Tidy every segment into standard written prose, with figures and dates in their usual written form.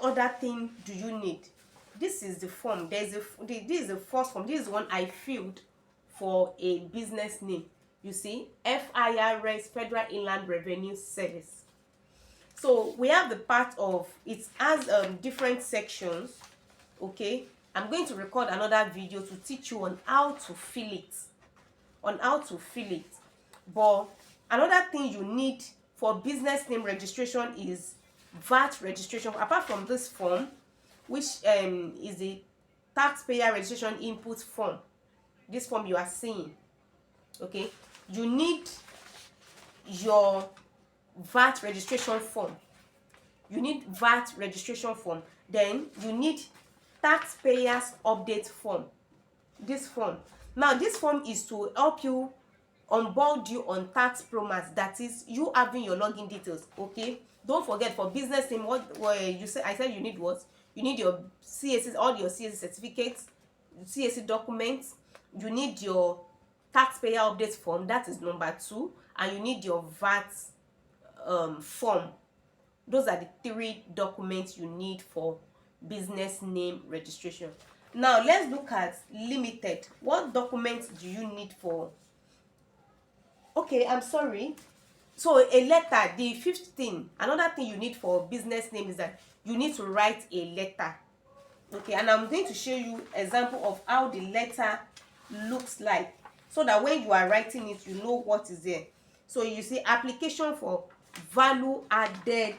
other thing do you need? This is the form. This is the first form. This is the one I filled for a business name. You see, FIRS, Federal Inland Revenue Service. So we have the part of it has different sections. Okay, I'm going to record another video to teach you on how to fill it, but another thing you need for business name registration is VAT registration. Apart from this form, which is the taxpayer registration input form, this form you are seeing, okay, you need your VAT registration form. Then you need taxpayers update form. This form is to help you onboard you on Tax Promax, that is you having your login details. Okay, don't forget, for business name, what you said, I said you need what? You need your CAC, all your CAC certificates, CAC documents. You need your taxpayer update form, that is number 2, and you need your VAT form. Those are the 3 documents you need for business name registration. Now let's look at limited. What documents do you need for? Okay, I'm sorry. So a letter, the 5th thing, another thing you need for business name is that you need to write a letter. Okay, and I'm going to show you example of how the letter looks like, so that when you are writing it, you know what is there. So you see, application for value added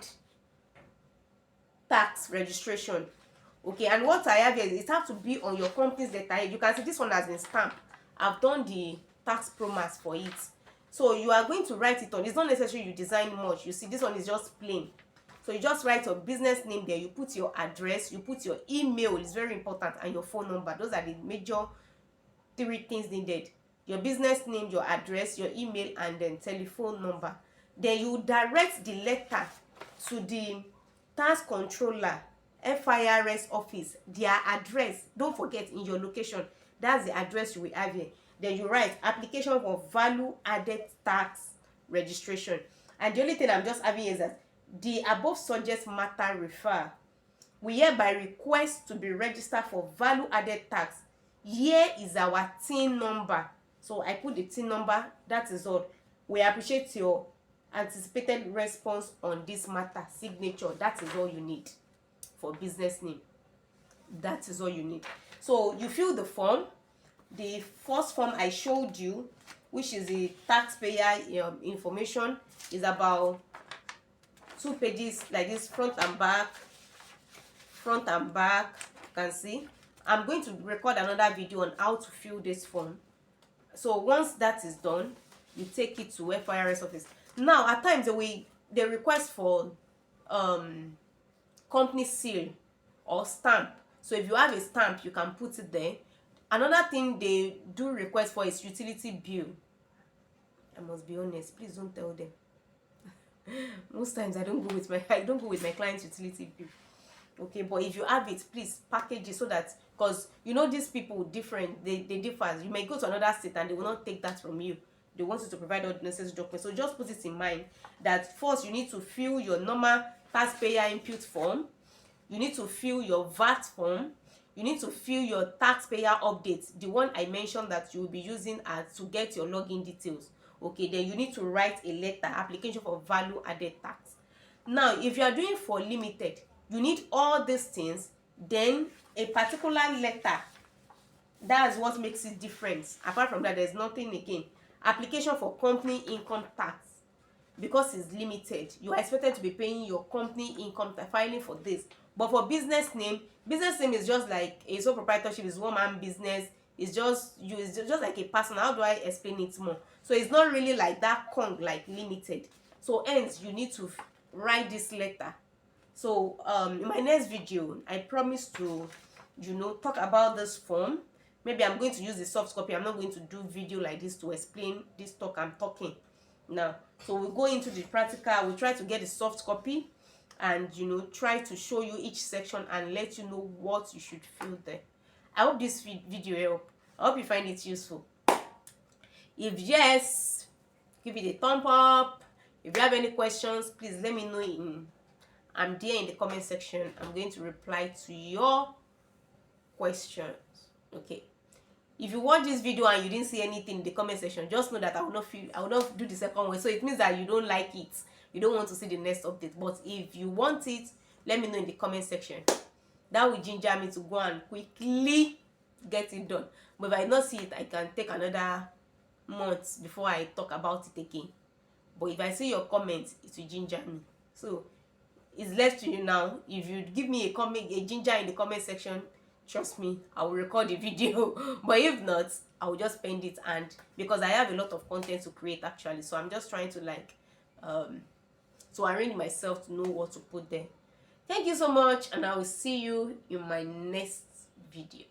tax registration. Okay, and what I have here is it has to be on your company's letterhead. You can see this one has been stamped. I've done the tax promax for it. So you are going to write it on. It's not necessary you design much. You see, this one is just plain. So you just write your business name there. You put your address, you put your email, it's very important, and your phone number. Those are the major 3 things needed: your business name, your address, your email, and then telephone number. Then you direct the letter to the tax controller, FIRS office, their address. Don't forget, in your location, that's the address you will have here. Then you write application for value added tax registration. And the only thing I'm just having is that the above subject matter refer, we hereby request to be registered for value added tax. Here is our TIN number. So I put the TIN number. That is all. We appreciate your anticipated response on this matter. Signature. That is all you need for business name. That is all you need. So you fill the form. The first form I showed you, which is the taxpayer information, is about 2 pages like this, front and back. You can see. I'm going to record another video on how to fill this form. So once that is done, you take it to FIRS office. Now at times they request for company seal or stamp. So if you have a stamp, you can put it there. Another thing they do request for is utility bill. I must be honest, please don't tell them. Most times I don't go with my client's utility bill. Okay, but if you have it, please package it, so that, because you know these people different, they differ. You may go to another state and they will not take that from you. They want you to provide all the necessary documents. So just put it in mind that first you need to fill your normal taxpayer input form, you need to fill your VAT form, you need to fill your taxpayer update, the one I mentioned that you will be using as to get your login details. Okay, then you need to write a letter, application for value added tax. Now if you are doing for limited, you need all these things, then a particular letter. That's what makes it different. Apart from that, there's nothing again. Application for company income tax, because it's limited, you are expected to be paying your company income tax, filing for this. But for business name is just like a sole proprietorship, is one-man business. It's just like a person. How do I explain it more? So it's not really like that like limited. So hence you need to write this letter. So in my next video, I promise to talk about this form. Maybe I'm going to use the soft copy. I'm not going to do video like this to explain this talk I'm talking now. So we'll go into the practical. We'll try to get the soft copy and try to show you each section and let you know what you should fill there. I hope this video help. I hope you find it useful. If yes, give it a thumb up. If you have any questions, please let me know in I'm there in the comment section. I'm going to reply to your questions. Okay, if you watch this video and you didn't see anything in the comment section, just know that I will not do the second one. So it means that you don't like it, you don't want to see the next update. But if you want it, let me know in the comment section. That will ginger me to go and quickly get it done. But if I not see it, I can take another month before I talk about it again. But if I see your comments, it will ginger me. So it's left to you now. If you give me a ginger in the comment section, trust me, I will record the video. But if not, I will just spend it, and because I have a lot of content to create actually, so I'm just trying to like to arrange myself to know what to put there. Thank you so much, and I will see you in my next video.